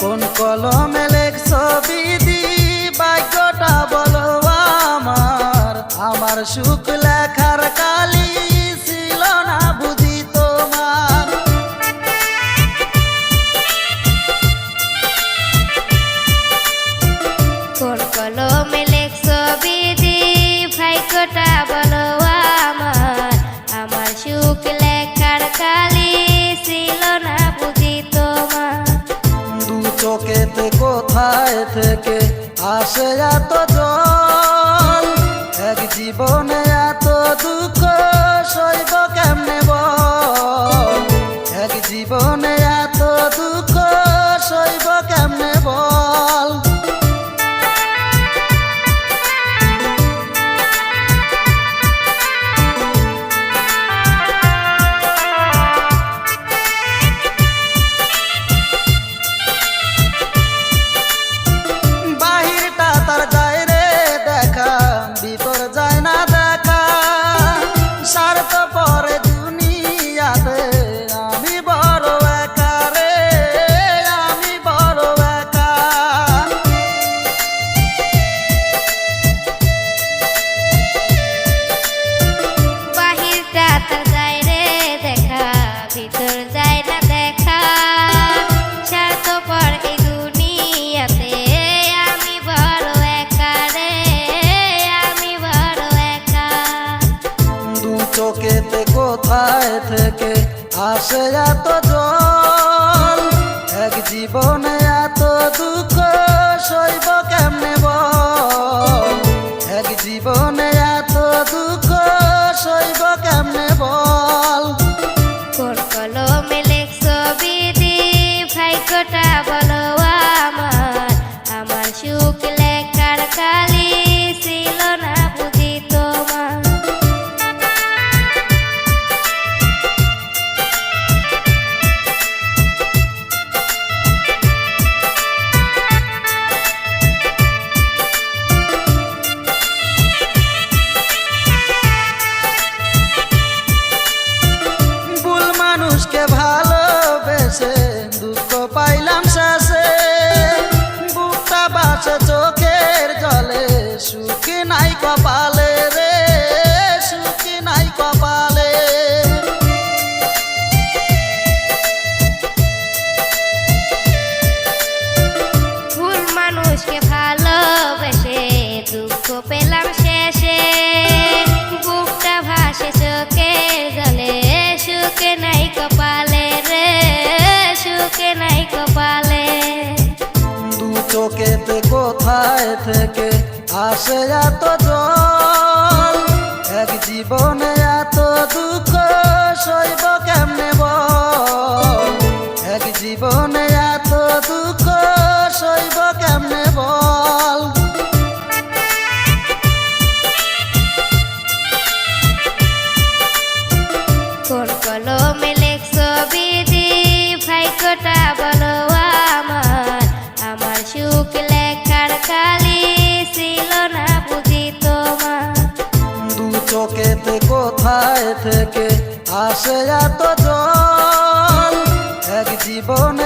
কোন কলমে লেখছো বিধি ভাগ্যটা বলো আমার, আমার সুখ লেখার কালি ছিল না বুঝি তোমার। কোন কলমে লেখছো বিধি ভাগ্যটা বলো আমার, আমার সুখ লেখার কালি ছিল না বুঝি তোমার। দু চোখেতে কোথায় থেকে আসে এত জল, এক জীবনে এত দুঃখ সইব কেমনে বল, এক জীবনে এত দুঃখ সইব কেমনে বল। চোখেতে কোথায় থেকে আসে এত জল, এক জীবনে এত দুঃখ সইব কেমনে বল, এক জীবনে এত দুঃখ সইব কেমনে বল। কোন কলমে লেখছো বিধি ভাগ্যটা বলো আমার, আমার সুখ লেখার কালি ছিল না বুঝি তোমার। মানুষকে ভালোবেসে দুঃখ পাইলাম শেষে, বুকটা বাসে চোখের জলে সুখ নাই কপালে রে, সুখ নাই কপালে। ভুল মানুষকে ভালোবেসে দুঃখ পেলাম শেষে, বুকটা ভাসে চোখের জলে সুখ নাই কপালে রে, সুখ নাই কপালে। দু চোখেতে কোথায় থেকে আসে এত জল, এক জীবনে এত দুঃখ সইব কেমনে বল, এক জীবনে এত দুঃখ সইব কেমনে বল। কোন কলমে লেখছো বিধি ভাগ্যটা বলো আমার, আমার সুখ লেখার কালি ছিল না বুঝি তোমার। দু চোখেতে কোথায় থেকে আসে এত জল, এক জীবনে